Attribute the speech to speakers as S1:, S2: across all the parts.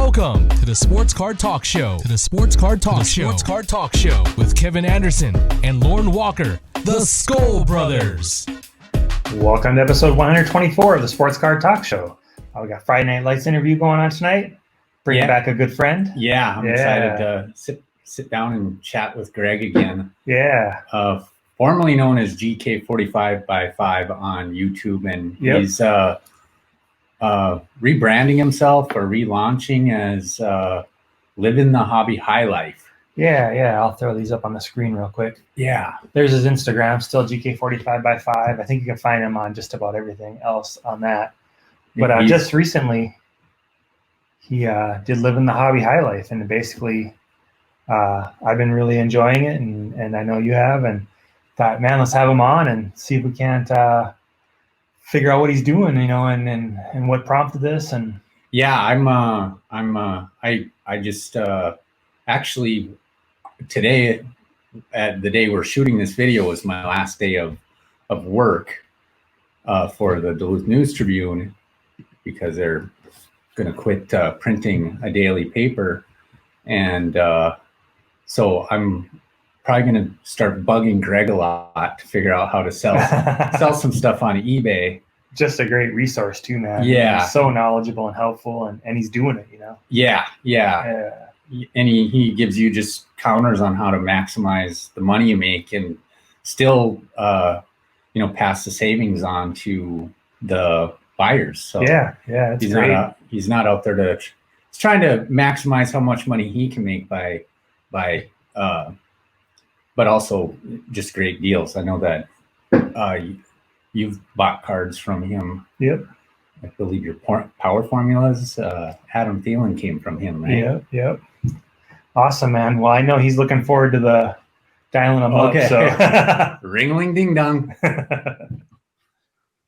S1: Welcome to the Sports Card Talk Show. Sports Card Talk Show with Kevin Anderson and Lorn Walker, the Skull Brothers.
S2: Welcome to episode 124 of the Sports Card Talk Show. We got Friday Night Lights interview going on tonight. Bringing back a good friend.
S3: Yeah, I'm excited to sit down and chat with Greg again.
S2: Yeah.
S3: Formerly known as GK45x5 on YouTube, and he's rebranding himself or relaunching as Livin thehobbyhilife.
S2: Yeah. I'll throw these up on the screen real quick.
S3: Yeah.
S2: There's his Instagram, still GK45x5. I think you can find him on just about everything else on that. But just recently, he did Livin thehobbyhilife, and basically, I've been really enjoying it, and I know you have, and thought, man, let's have him on and see if we can't figure out what he's doing, and what prompted this. And
S3: yeah, I just actually today, at the day we're shooting this video, was my last day of work for the Duluth News Tribune, because they're going to quit printing a daily paper, and so I'm probably going to start bugging Greg a lot to figure out how to sell some stuff on eBay.
S2: Just a great resource too, man.
S3: Yeah.
S2: He's so knowledgeable and helpful, and he's doing it,
S3: Yeah. And he gives you just counters on how to maximize the money you make and still, pass the savings on to the buyers. So
S2: it's great.
S3: He's not out there he's trying to maximize how much money he can make by but also just great deals. I know that you've bought cards from him.
S2: Yep.
S3: I believe your power formulas, Adam Thielen came from him, right?
S2: Yep. Awesome, man. Well, I know he's looking forward to the dialing them up. So.
S3: Ring-a-ling ding dong.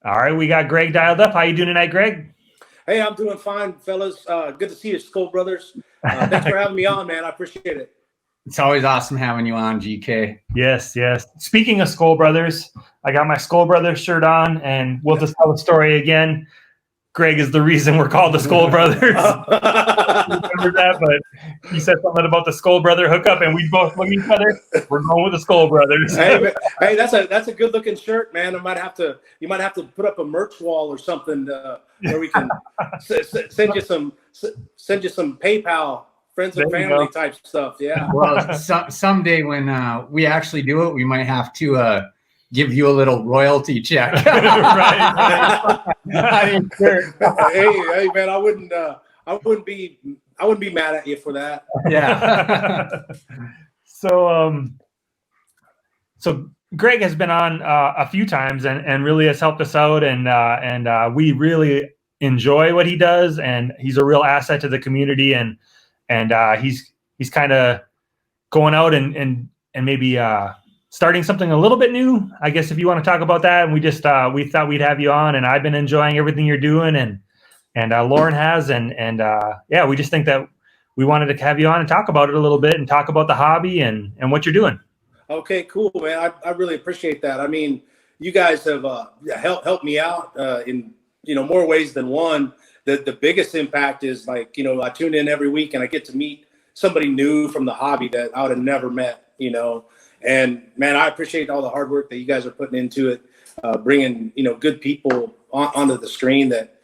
S2: All right, we got Greg dialed up. How you doing tonight, Greg?
S4: Hey, I'm doing fine, fellas. Good to see you, Skull Brothers. Thanks for having me on, man. I appreciate it.
S3: It's always awesome having you on, GK.
S2: Yes. Speaking of Skull Brothers, I got my Skull Brothers shirt on, and we'll just tell the story again. Greg is the reason we're called the Skull Brothers. Remember that? But he said something about the Skull Brother hookup, and we both look at each other. We're going with the Skull Brothers.
S4: Hey, that's a good looking shirt, man. You might have to put up a merch wall or something where we can send you some PayPal. Friends and family type stuff, yeah.
S3: Well, someday when we actually do it, we might have to give you a little royalty check.
S4: Right. Hey, man, I wouldn't be mad at you for that.
S3: Yeah.
S2: So Greg has been on a few times and really has helped us out, and we really enjoy what he does, and he's a real asset to the community, and he's kind of going out and maybe starting something a little bit new, I guess, if you want to talk about that. And we just we thought we'd have you on, and I've been enjoying everything you're doing, and Lauren has, and we just think that we wanted to have you on and talk about it a little bit and talk about the hobby and what you're doing.
S4: Okay, cool, man. I really appreciate that. I mean, you guys have helped me out in more ways than one. The biggest impact is I tune in every week and I get to meet somebody new from the hobby that I would have never met, and man, I appreciate all the hard work that you guys are putting into it, bringing, good people onto the screen that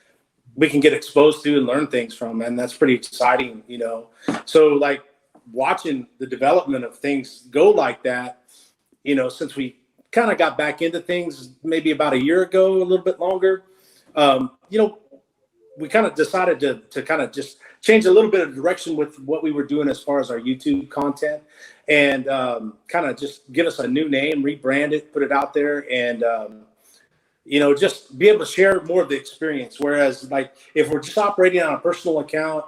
S4: we can get exposed to and learn things from. And that's pretty exciting, so watching the development of things go like that, since we kind of got back into things maybe about a year ago, a little bit longer, we kind of decided to kind of just change a little bit of direction with what we were doing as far as our YouTube content, and kind of just give us a new name, rebrand it, put it out there, and just be able to share more of the experience. Whereas if we're just operating on a personal account,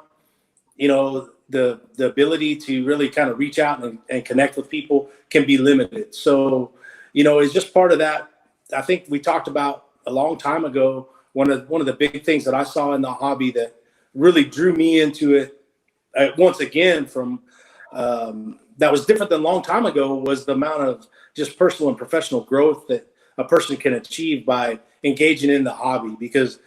S4: the ability to really kind of reach out and connect with people can be limited. So, it's just part of that. I think we talked about a long time ago. One of the big things that I saw in the hobby that really drew me into it once again from that was different than a long time ago was the amount of just personal and professional growth that a person can achieve by engaging in the hobby, because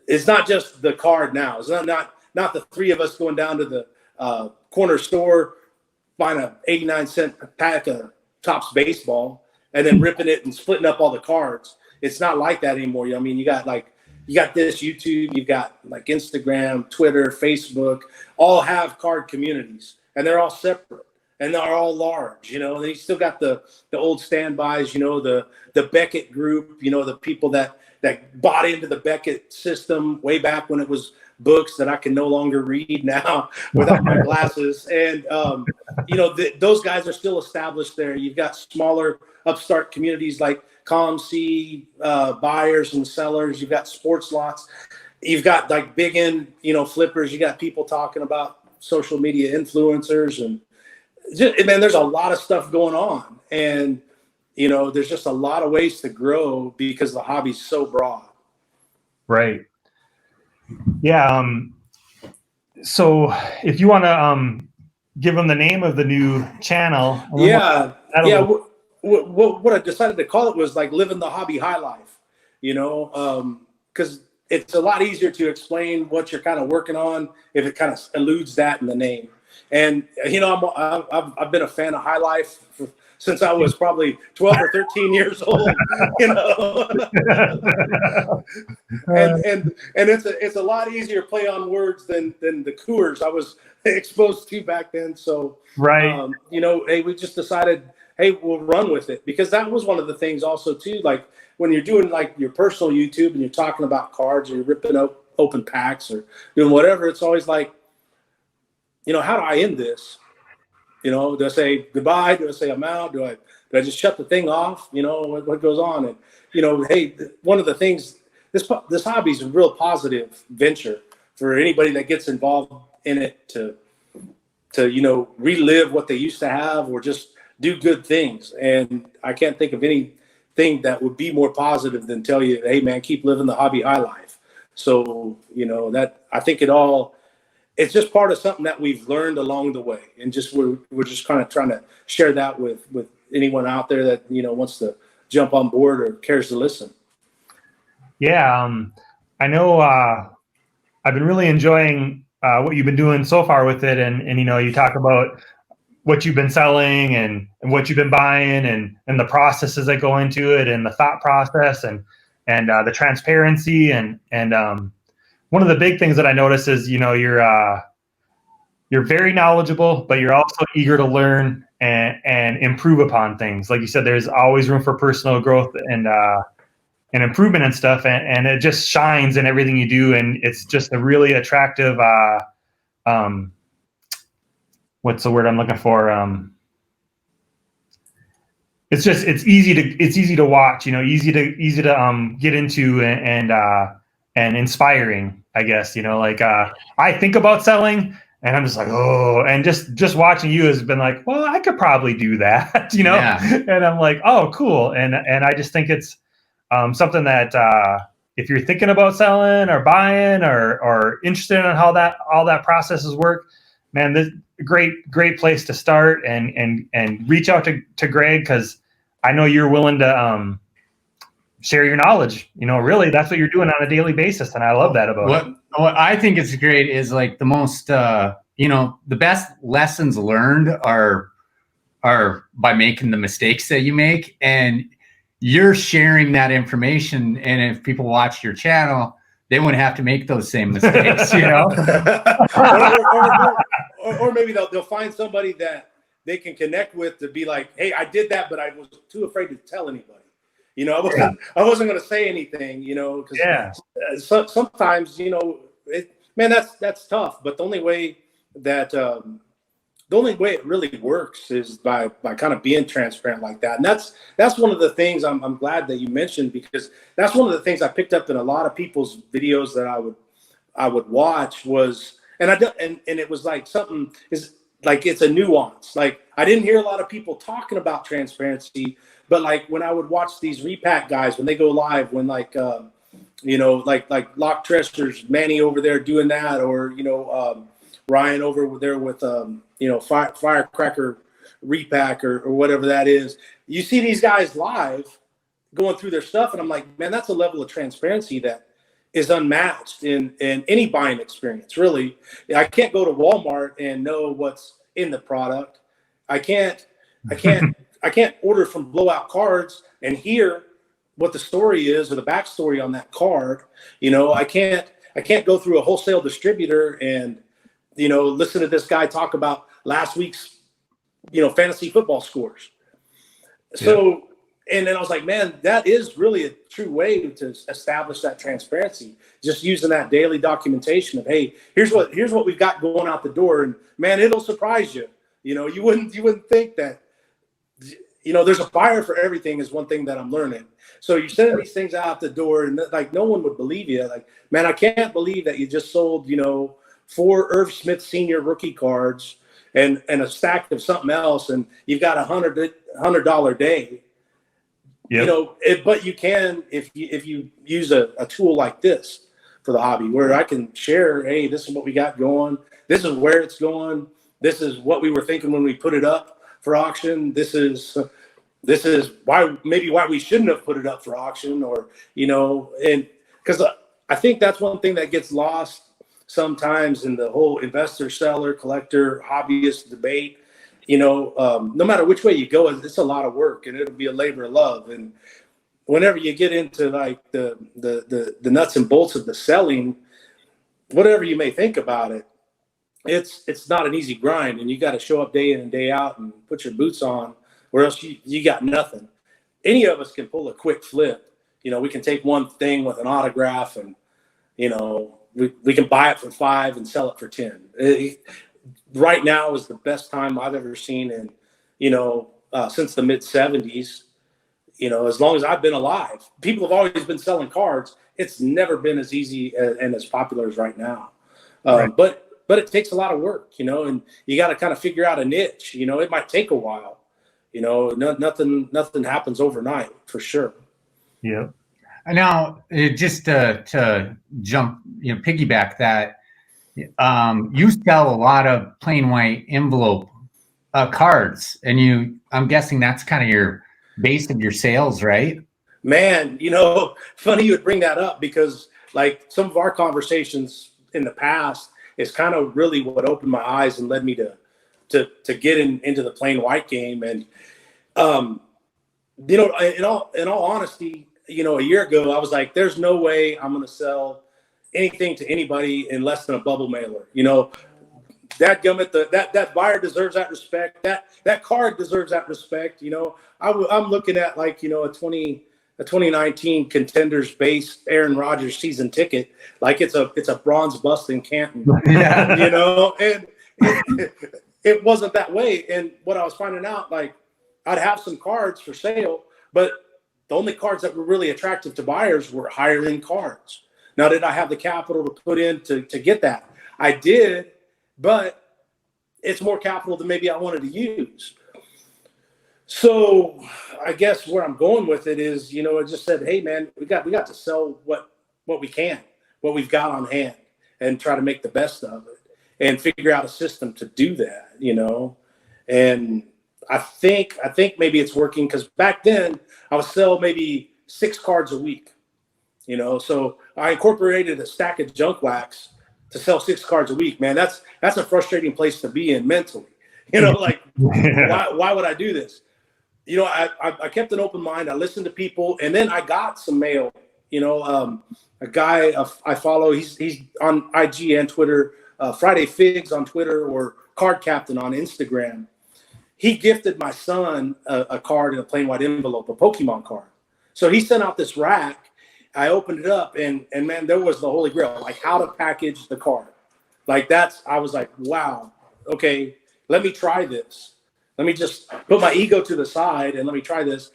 S4: it's not just the card now. It's not not the three of us going down to the corner store, buying a 89-cent pack of Topps baseball and then ripping it and splitting up all the cards. It's not like that anymore. I mean, you got this YouTube, you've got like Instagram, Twitter, Facebook, all have card communities, and they're all separate and they're all large. You know, they still got the old standbys. You know, the Beckett group. You know, the people that bought into the Beckett system way back when it was books that I can no longer read now without my glasses. And you know, those guys are still established there. You've got smaller upstart communities like ComC, buyers and sellers. You've got sports lots. You've got like big end, you know, flippers. You got people talking about social media influencers, and man, there's a lot of stuff going on. And you know, there's just a lot of ways to grow because the hobby's so broad.
S2: Right. Yeah. So if you want to give them the name of the new channel.
S4: Yeah. What I decided to call it was like Livin the Hobby High Life, you know, because it's a lot easier to explain what you're kind of working on if it kind of eludes that in the name. And, you know, I've been a fan of High Life since I was probably 12 or 13 years old, you know. and it's a lot easier play on words than the Coors I was exposed to back then. So,
S2: right.
S4: You know, hey, we just decided, hey, we'll run with it, because that was one of the things also too, like when you're doing like your personal YouTube and you're talking about cards or you're ripping open packs or doing whatever, it's always like, you know, how do I end this? You know, do I say goodbye? Do I say I'm out? Do I just shut the thing off? You know, what goes on? And, you know, hey, one of the things, this hobby is a real positive venture for anybody that gets involved in it to, you know, relive what they used to have or just do good things. And I can't think of anything that would be more positive than tell you, hey man, keep living the hobby high life. So, you know, that I think it's just part of something that we've learned along the way. And just, we're just kind of trying to share that with anyone out there that, you know, wants to jump on board or cares to listen. Yeah.
S2: I know, I've been really enjoying what you've been doing so far with it. And, you know, you talk about what you've been selling and what you've been buying and the processes that go into it and the thought process and the transparency and one of the big things that I notice is, you know, you're very knowledgeable, but you're also eager to learn and improve upon things. Like you said, there's always room for personal growth and improvement and stuff. And it just shines in everything you do. And it's just a really attractive, what's the word I'm looking for? It's easy to watch, you know, easy to get into and inspiring, I guess, you know, like, I think about selling and I'm just like, oh, and just watching you has been like, well, I could probably do that, you know? Yeah. And I'm like, oh, cool. And I just think it's, something that, if you're thinking about selling or buying or interested in how all that processes work, man, this great place to start and reach out to Greg, 'cause I know you're willing to, share your knowledge. You know, really, that's what you're doing on a daily basis. And I love that about it.
S3: What I think is great is like the most, you know, the best lessons learned are by making the mistakes that you make. And you're sharing that information. And if people watch your channel, they wouldn't have to make those same mistakes, you know?
S4: or maybe they'll find somebody that they can connect with to be like, hey, I did that, but I was too afraid to tell anybody. You know, I wasn't going to say anything, you know, because sometimes, you know, that's tough. But the only way it really works is by kind of being transparent like that. And that's one of the things I'm glad that you mentioned, because that's one of the things I picked up in a lot of people's videos that I would watch was, and it was like something is like, it's a nuance. Like I didn't hear a lot of people talking about transparency, but like when I would watch these repack guys, when they go live, when like, you know, like Lock Treasures, Manny over there doing that, or, you know, Ryan over there with, you know, Firecracker repack or whatever that is. You see these guys live going through their stuff. And I'm like, man, that's a level of transparency that is unmatched in any buying experience, really. I can't go to Walmart and know what's in the product. I can't order from Blowout Cards and hear what the story is or the backstory on that card. You know, I can't go through a wholesale distributor and, you know, listen to this guy talk about last week's, you know, fantasy football scores. So, and then I was like, man, that is really a true way to establish that transparency. Just using that daily documentation of, hey, here's what we've got going out the door, and man, it'll surprise you. You know, you wouldn't think that. You know, there's a buyer for everything is one thing that I'm learning. So you're sending these things out the door, and like no one would believe you. Like, man, I can't believe that you just sold, you know, 4 Irv Smith Senior rookie cards and a stack of something else, and you've got $100 day. Yep. You know, but you can if you use a tool like this for the hobby, where I can share, hey, this is what we got going. This is where it's going. This is what we were thinking when we put it up for auction. This is why we shouldn't have put it up for auction, or, you know, and because I think that's one thing that gets lost sometimes in the whole investor, seller, collector, hobbyist debate. You know, no matter which way you go, it's a lot of work, and it'll be a labor of love. And whenever you get into like the nuts and bolts of the selling, whatever you may think about it, it's not an easy grind, and you got to show up day in and day out and put your boots on, or else you got nothing. Any of us can pull a quick flip. You know, we can take one thing with an autograph, and, you know, we can buy it for $5 and sell it for $10. Right now is the best time I've ever seen in, you know, since the mid 70s, you know, as long as I've been alive. People have always been selling cards. It's never been as easy and as popular as right now. Right. But it takes a lot of work, you know, and you got to kind of figure out a niche. You know, it might take a while. You know, nothing happens overnight, for sure.
S2: Yeah.
S3: Now, just to jump, you know, piggyback that, you sell a lot of plain white envelope cards, and I'm guessing that's kind of your base of your sales, right?
S4: Man, you know, funny you would bring that up, because like some of our conversations in the past is kind of really what opened my eyes and led me to get into the plain white game. And you know, in all honesty, you know, a year ago I was like, there's no way I'm going to sell anything to anybody in less than a bubble mailer. You know, that buyer deserves that respect. That card deserves that respect. You know, I'm looking at, like, you know, a 2019 Contenders base Aaron Rodgers season ticket, like it's a bronze bust in Canton. Yeah. You know, and it wasn't that way. And what I was finding out, like, I'd have some cards for sale, but the only cards that were really attractive to buyers were higher end cards. Now, did I have the capital to put in to get that? I did, but it's more capital than maybe I wanted to use. So I guess where I'm going with it is, you know, I just said, hey, man, we got to sell what we can, what we've got on hand, and try to make the best of it and figure out a system to do that, you know. And I think maybe it's working, because back then I would sell maybe 6 cards a week. You know, so I incorporated a stack of junk wax to sell 6 cards a week. Man, that's a frustrating place to be in mentally. You know, like, why would I do this? You know, I kept an open mind. I listened to people, and then I got some mail. You know, a guy I follow, he's on IG and Twitter, Friday Figs on Twitter, or Card Captain on Instagram. He gifted my son a card in a plain white envelope, a Pokemon card. So he sent out this rack. I opened it up, and man, there was the holy grail, like how to package the card. Like I was like, wow, okay, let me try this. Let me just put my ego to the side and let me try this.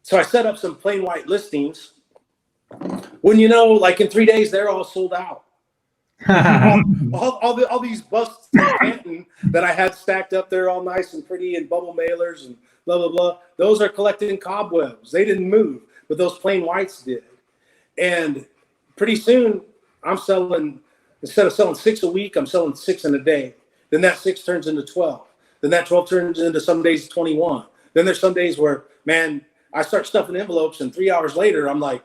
S4: So I set up some plain white listings. When, you know, like in 3 days, they're all sold out. all these busts in Canton that I had stacked up there all nice and pretty in bubble mailers and blah, blah, blah. Those are collecting cobwebs. They didn't move, but those plain whites did. And pretty soon I'm selling, instead of selling 6 a week, I'm selling 6 in a day. Then that 6 turns into 12. Then that 12 turns into some days 21. Then there's some days where, man, I start stuffing envelopes, and 3 hours later, I'm like,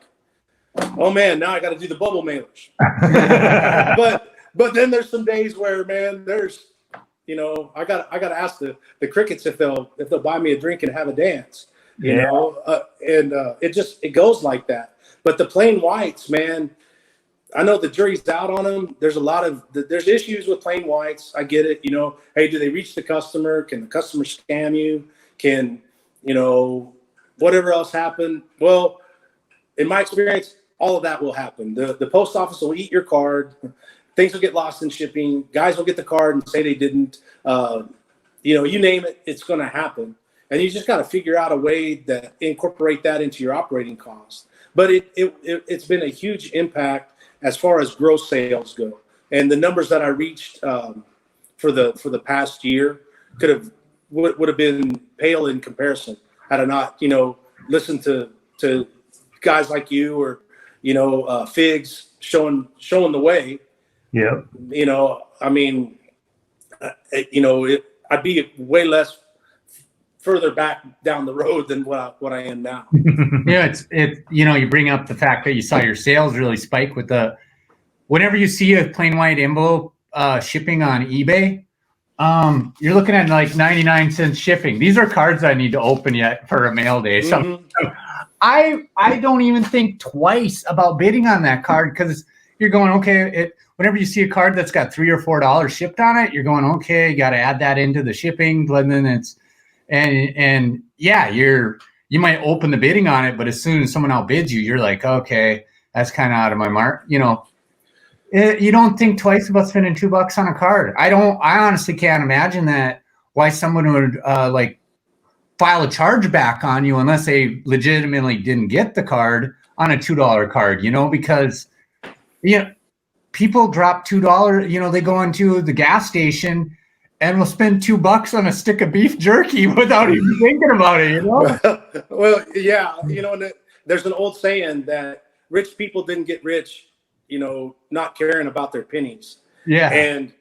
S4: oh man, now I got to do the bubble mailers. but then there's some days where, man, there's, you know, I got to ask the crickets if they'll buy me a drink and have a dance, you know, and it goes like that. But the plain whites, man, I know the jury's out on them. There's there's issues with plain whites. I get it. You know, hey, do they reach the customer? Can the customer scam you? Can, you know, whatever else happen? Well, in my experience, all of that will happen. The post office will eat your card. Things will get lost in shipping. Guys will get the card and say they didn't. You know, you name it, it's going to happen. And you just got to figure out a way to incorporate that into your operating costs. But it's been a huge impact as far as gross sales go. And the numbers that I reached for the past year would have been pale in comparison had I not, you know, listened to guys like you or, you know, Figs showing the way.
S2: Yeah.
S4: You know, I mean, you know, I'd be way less further back down the road than what I am now.
S3: Yeah, it's you know, you bring up the fact that you saw your sales really spike with whenever you see a plain white envelope shipping on eBay, you're looking at like 99 cents shipping. These are cards I need to open yet for a mail day. So I don't even think twice about bidding on that card because you're going, okay, whenever you see a card that's got $3 or $4 shipped on it, you're going, okay, you got to add that into the shipping. But then and yeah, you might open the bidding on it, but as soon as someone outbids you, you're like, okay, that's kind of out of my mark. You know, you don't think twice about spending $2 on a card. I honestly can't imagine why someone would like file a chargeback on you unless they legitimately didn't get the card on a $2 card, you know, because, you know, people drop $2, you know, they go into the gas station and will spend $2 on a stick of beef jerky without even thinking about it, you know?
S4: Well, yeah, you know, there's an old saying that rich people didn't get rich, you know, not caring about their pennies.
S3: Yeah.
S4: And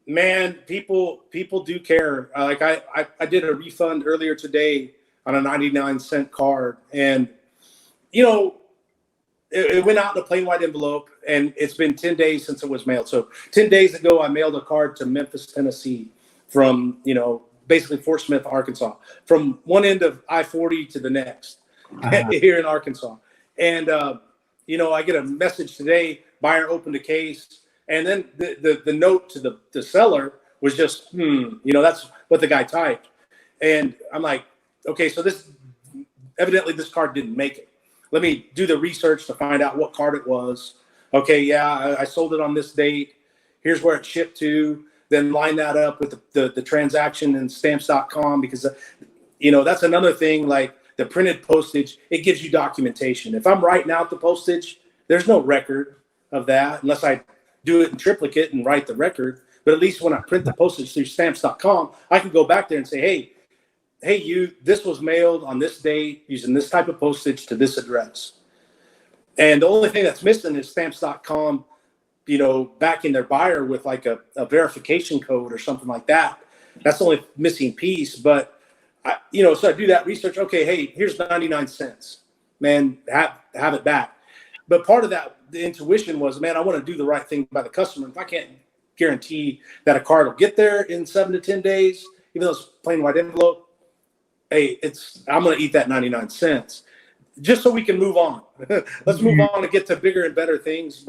S4: man, people do care. Like I did a refund earlier today on a 99-cent card, and you know, it went out in a plain white envelope, and it's been 10 days since it was mailed. So 10 days ago, I mailed a card to Memphis, Tennessee, from, you know, basically Fort Smith, Arkansas, from one end of I-40 to the next here in Arkansas. And you know, I get a message today, buyer opened a case, and then the note to the seller was just, you know, that's what the guy typed. And I'm like, okay, so evidently this card didn't make it. Let me do the research to find out what card it was. Okay, yeah, I sold it on this date. Here's where it shipped to. Then line that up with the transaction in stamps.com, because, you know, that's another thing, like the printed postage, it gives you documentation. If I'm writing out the postage, there's no record of that unless I do it in triplicate and write the record. But at least when I print the postage through stamps.com, I can go back there and say, hey, this was mailed on this date using this type of postage to this address. And the only thing that's missing is stamps.com, you know, backing their buyer with like a verification code or something like that. That's the only missing piece. But, you know, so I do that research. Okay, hey, here's 99 cents. Man, have it back. But part of that, the intuition was, man, I want to do the right thing by the customer. If I can't guarantee that a card will get there in 7 to 10 days, even though it's plain white envelope, hey, I'm going to eat that 99 cents just so we can move on. Let's move on and get to bigger and better things.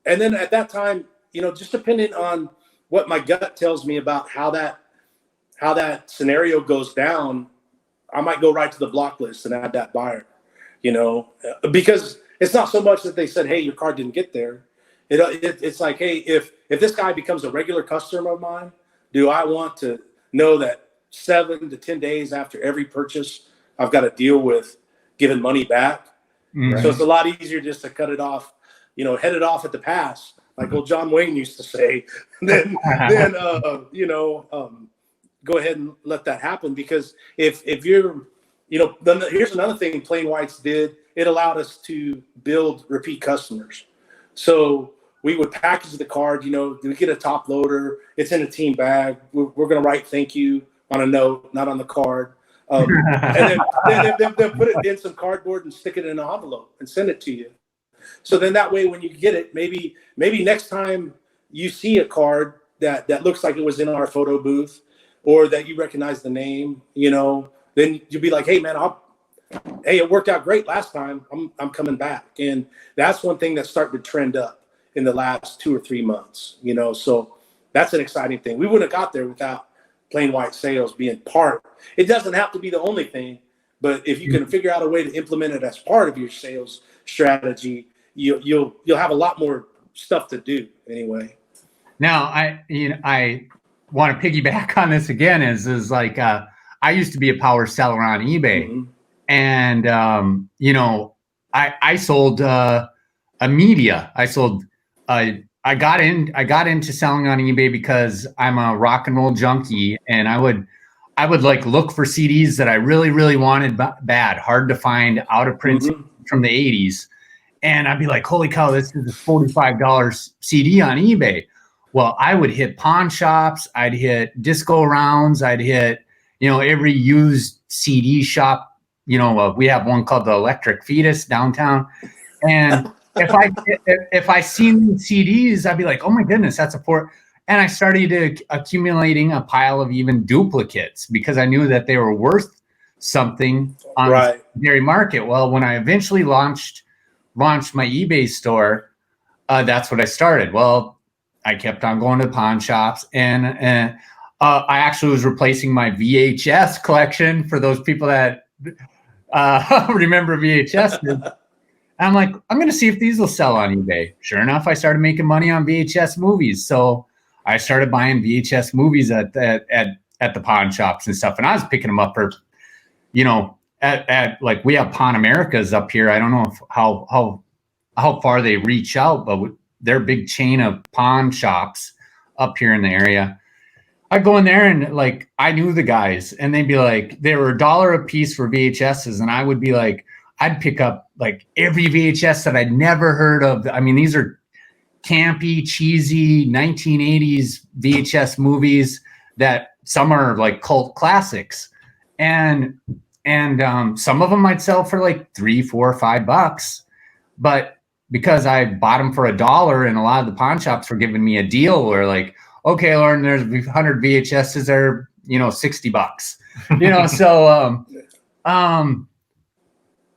S4: And then at that time, you know, just depending on what my gut tells me about how that scenario goes down, I might go right to the block list and add that buyer, you know, because it's not so much that they said, hey, your card didn't get there. It's like, hey, if this guy becomes a regular customer of mine, do I want to know that 7 to 10 days after every purchase, I've got to deal with giving money back? Right. So it's a lot easier just to cut it off, you know, head it off at the pass, like old John Wayne used to say, then you know, go ahead and let that happen. Because if you're, you know, then here's another thing plain whites did. It allowed us to build repeat customers. So we would package the card, you know, we get a top loader, it's in a team bag. We're going to write thank you on a note, not on the card. And then they'll put it in some cardboard and stick it in an envelope and send it to you. So then that way, when you get it, maybe next time you see a card that looks like it was in our photo booth, or that you recognize the name, then you'll be like, hey man, hey, it worked out great last time. I'm coming back. And that's one thing that's starting to trend up in the last 2 or 3 months, so that's an exciting thing. We wouldn't have got there without plain white sales being part. It doesn't have to be the only thing, but if you can figure out a way to implement it as part of your sales strategy, you'll have a lot more stuff to do anyway.
S3: Now, I want to piggyback on this again. Is like I used to be a power seller on eBay,
S4: Mm-hmm.
S3: and I sold a media. I got into selling on eBay because I'm a rock and roll junkie, and I would like look for CDs that I really, really wanted bad, hard to find, out of print from the 80s. And I'd be like, holy cow, this is a $45 CD on eBay. Well, I would hit pawn shops, I'd hit disco rounds, I'd hit, every used CD shop. We have one called the Electric Fetus downtown. And if I seen CDs, I'd be like, oh my goodness, that's a port. And I started accumulating a pile of even duplicates because I knew that they were worth something on the secondary market. Well, when I eventually launched my eBay store, that's what I started. Well, I kept on going to pawn shops, and I actually was replacing my VHS collection for those people that remember VHS. I'm like, I'm going to see if these will sell on eBay. Sure enough, I started making money on VHS movies. So I started buying VHS movies at the pawn shops and stuff. And I was picking them up for, at like we have Paniniamerica's up here. I don't know how far they reach out, but they're a big chain of pawn shops up here in the area. I'd go in there and like I knew the guys, and they'd be like, they were $1 a piece for VHSs, and I would be like, I'd pick up like every VHS that I'd never heard of. I mean, these are campy, cheesy 1980s VHS movies that some are like cult classics, and some of them I'd sell for like $3, $4, $5, but because I bought them for $1, and a lot of the pawn shops were giving me a deal where like, okay, Lorn, there's 100 VHSs that are $60, so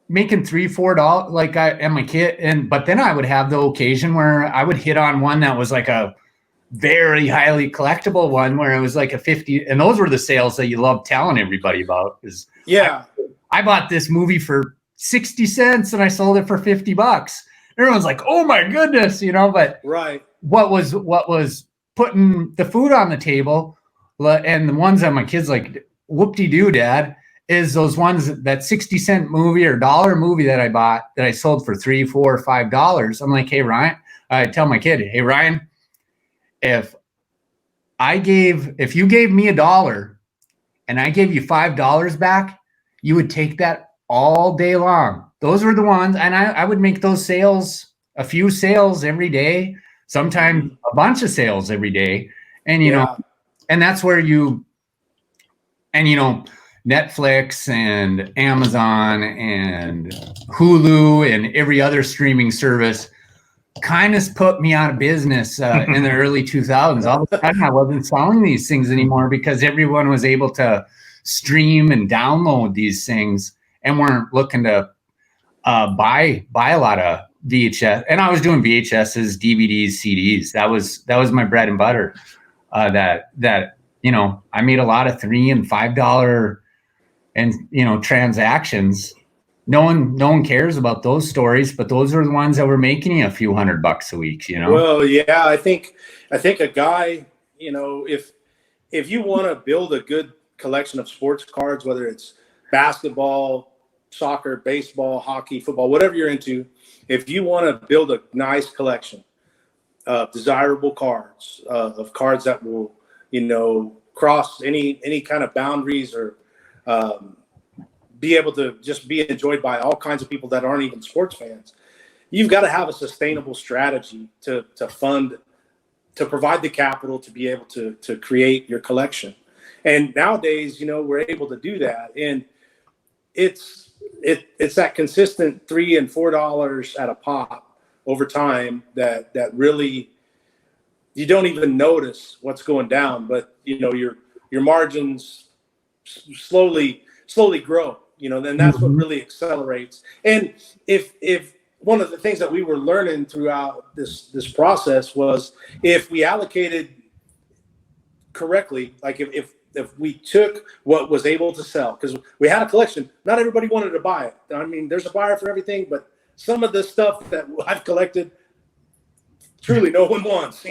S3: making $3, $4 like I and my kid, but then I would have the occasion where I would hit on one that was like a very highly collectible one where it was like a 50, and those were the sales that you love telling everybody about. Is I bought this movie for 60 cents and I sold it for $50. Everyone's like, oh my goodness, but what was putting the food on the table, and the ones that my kids like, whoop-de-doo, Dad, is those ones, that 60-cent movie or $1 movie that I bought that I sold for $3, $4, $5. I'm like, hey, Ryan, I tell my kid, hey, Ryan, if you gave me $1 and I gave you $5 back, you would take that all day long. Those were the ones, and I would make those sales, a few sales every day, sometimes a bunch of sales every day. And, and that's where Netflix and Amazon and Hulu and every other streaming service kind of put me out of business in the early 2000s. All of a sudden, I wasn't selling these things anymore because everyone was able to stream and download these things and weren't looking to buy a lot of VHS. And I was doing VHSs, DVDs, CDs. That was my bread and butter. I made a lot of $3 and $5 and transactions. No one cares about those stories, but those are the ones that were making you a few $100 a week.
S4: Well, yeah, I think a guy, if you want to build a good collection of sports cards, whether it's basketball, soccer, baseball, hockey, football, whatever you're into, if you want to build a nice collection of desirable cards, of cards that will, cross any kind of boundaries or be able to just be enjoyed by all kinds of people that aren't even sports fans, you've got to have a sustainable strategy to provide the capital to be able to create your collection. And nowadays, we're able to do that. And it's that consistent $3 and $4 at a pop over time that really you don't even notice what's going down, but your margins slowly grow, then that's what really accelerates. And if one of the things that we were learning throughout this process was if we allocated correctly, like if we took what was able to sell, because we had a collection, not everybody wanted to buy it. I mean, there's a buyer for everything, but some of the stuff that I've collected, truly no one wants.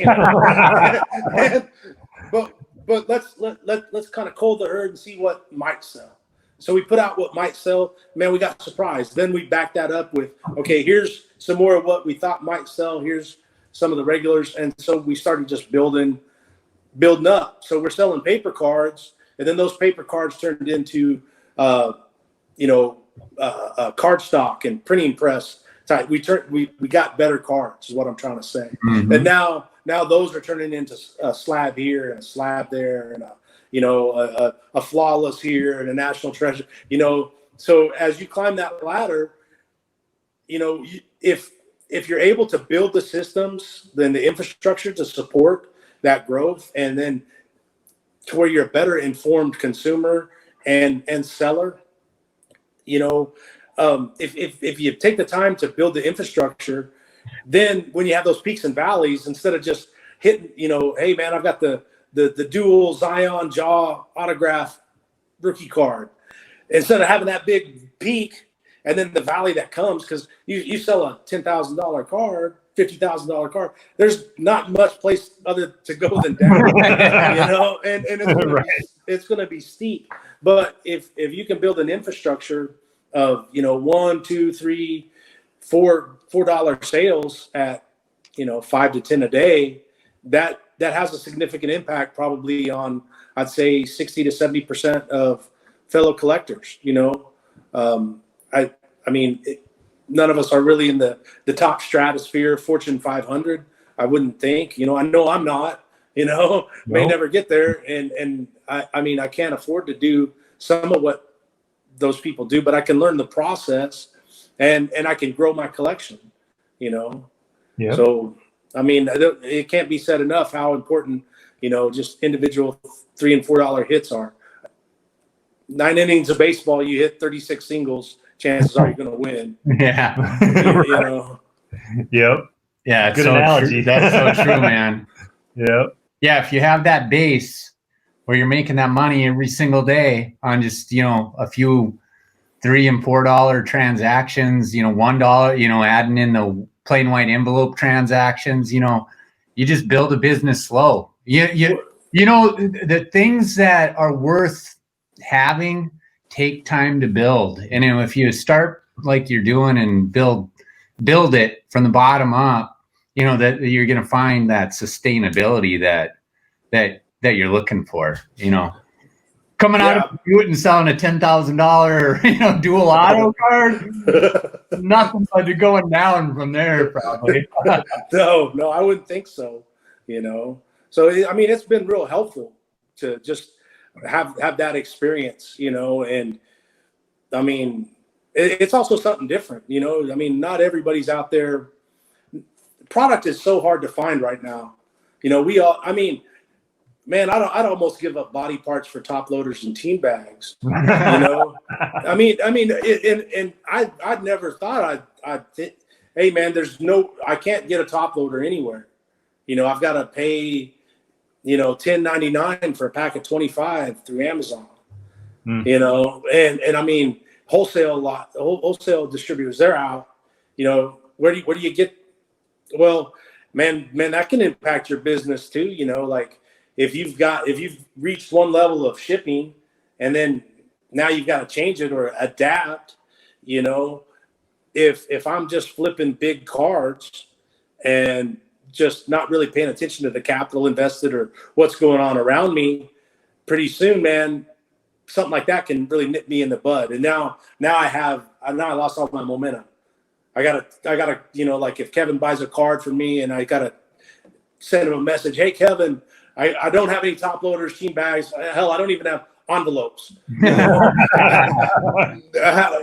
S4: But let's kind of cull the herd and see what might sell. So we put out what might sell. Man, we got surprised. Then we backed that up with, okay, here's some more of what we thought might sell. Here's some of the regulars. And so we started just building up. So we're selling paper cards, and then those paper cards turned into, card stock and printing press type. We got better cards is what I'm trying to say. Mm-hmm. And now those are turning into a slab here and a slab there and a flawless here and a national treasure, so as you climb that ladder, if you're able to build the systems, then the infrastructure to support that growth, and then to where you're a better informed consumer and seller, if you take the time to build the infrastructure, then when you have those peaks and valleys, instead of just hitting, hey man, I've got the dual Zion Jaw autograph rookie card, instead of having that big peak and then the valley that comes, because you sell a $10,000 card, $50,000 card, there's not much place other to go than down, and it's going to be steep. But if you can build an infrastructure of $1, $2, $3, $4 sales at 5 to 10 a day, that has a significant impact probably on, I'd say, 60 to 70% of fellow collectors. None of us are really in the top stratosphere, Fortune 500. I wouldn't think. I know I'm not. May never get there, and I can't afford to do some of what those people do, but I can learn the process, and I can grow my collection.
S2: Yeah.
S4: So it can't be said enough how important just individual $3 and $4 hits are. 9 innings of baseball, you hit 36 singles, chances are you're going to win.
S3: Yeah.
S2: Yep.
S3: Yeah. It's
S2: Good
S3: so
S2: analogy.
S3: True. That's so true, man.
S2: Yep.
S3: Yeah. If you have that base where you're making that money every single day on just, a few $3 and $4 transactions, $1, adding in the plain white envelope transactions, you just build a business slow. The things that are worth having take time to build. And if you start like you're doing and build it from the bottom up, that you're going to find that sustainability that you're looking for, coming out of it and selling a $10,000, dual auto card, nothing but going down from there probably.
S4: No, I wouldn't think so. So, it's been real helpful to just have that experience, and it's also something different, not everybody's out there. Product is so hard to find right now. Man, I'd almost give up body parts for top loaders and team bags. And I'd never thought I'd think, hey man, I can't get a top loader anywhere. I've got to pay, $10.99 for a pack of 25 through Amazon. And wholesale distributors, they're out. Where do you get? Well, man, that can impact your business too. If you've reached one level of shipping and then now you've got to change it or adapt, if I'm just flipping big cards and just not really paying attention to the capital invested or what's going on around me, pretty soon, man, something like that can really nip me in the bud. And now I lost all my momentum. I gotta, like if Kevin buys a card from me and I gotta send him a message, hey Kevin, I don't have any top loaders, team bags. Hell, I don't even have envelopes. How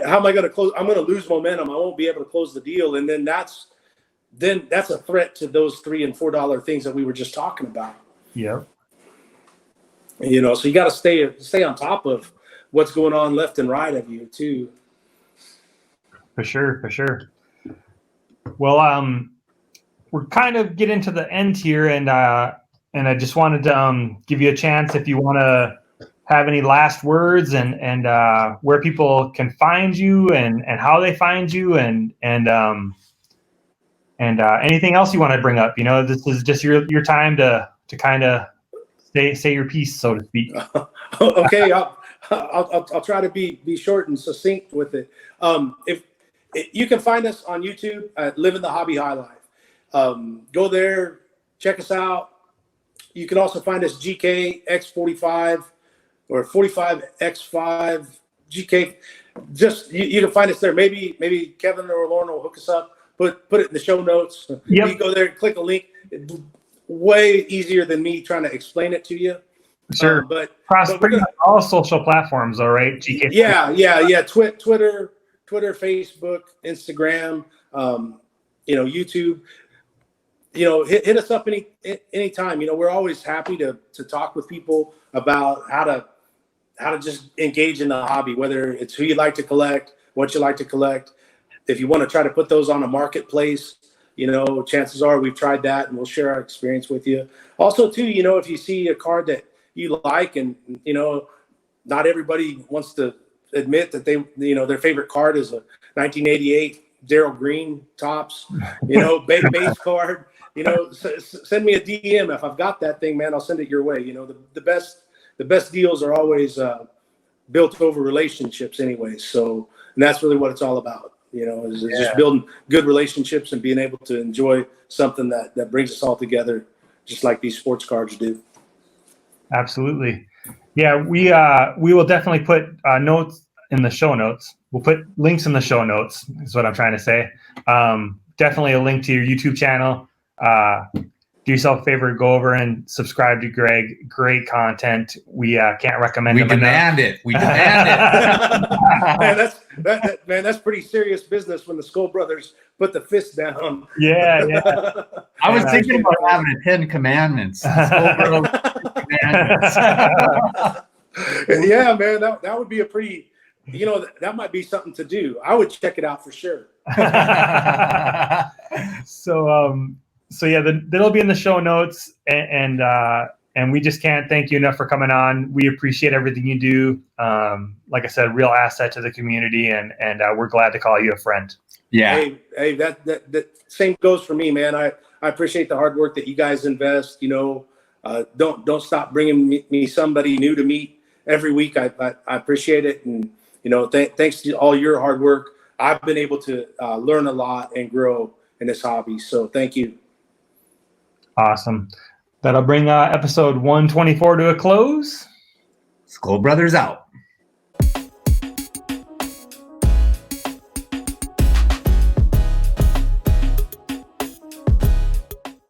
S4: am I going to close? I'm going to lose momentum. I won't be able to close the deal. And then that's then that's a threat to those $3 and $4 things that we were just talking about.
S2: Yeah.
S4: You know, so you got to stay on top of what's going on left and right of you too.
S2: For sure. Well, we're kind of getting to the end here, and I just wanted to give you a chance if you want to have any last words and where people can find you and how they find you and anything else you want to bring up. You know, this is just your time to kind of say your piece, so to speak.
S4: Okay, I'll try to be short and succinct with it. If you can find us on YouTube at Livin the Hobby Life. Go there, check us out. You can also find us GK X45 or 45X5 GK. Just you can find us there. Maybe Kevin or Lorn will hook us up. Put it in the show notes. Yep. You go there, click a link. Way easier than me trying to explain it to you.
S2: Sure. But pretty much all social platforms, all right? GK.
S4: Yeah. Twitter, Facebook, Instagram, YouTube. Hit us up anytime. We're always happy to talk with people about how to just engage in the hobby, whether it's who you like to collect, what you like to collect. If you want to try to put those on a marketplace, chances are we've tried that, and we'll share our experience with you. Also, too, if you see a card that you like, and not everybody wants to admit that their favorite card is a 1988 Darryl Green Topps, base card. Send me a DM if I've got that thing, man. I'll send it your way. The best deals are always built over relationships, anyway. So, and that's really what it's all about. Just building good relationships and being able to enjoy something that brings us all together, just like these sports cards do. Absolutely.
S2: Yeah, we will definitely put notes in the show notes. We'll put links in the show notes, is what I'm trying to say. Definitely a link to your YouTube channel. Do yourself a favor, go over and subscribe to Greg. Great content. We can't recommend him enough.
S3: We demand
S4: it. Man, that's pretty serious business when the Skoll brothers put the fist down.
S2: Yeah.
S3: I was thinking about having a 10 Commandments. Commandments.
S4: Yeah, man, that would be a pretty, that might be something to do. I would check it out for sure.
S2: So yeah, that'll be in the show notes, and we just can't thank you enough for coming on. We appreciate everything you do. Like I said, real asset to the community, and we're glad to call you a friend.
S3: Yeah.
S4: Hey, that same goes for me, man. I appreciate the hard work that you guys invest. Don't stop bringing me somebody new to meet every week. I appreciate it, and thanks to all your hard work, I've been able to learn a lot and grow in this hobby. So thank you.
S2: Awesome. That'll bring episode 124 to a close.
S3: Skoll Brothers out.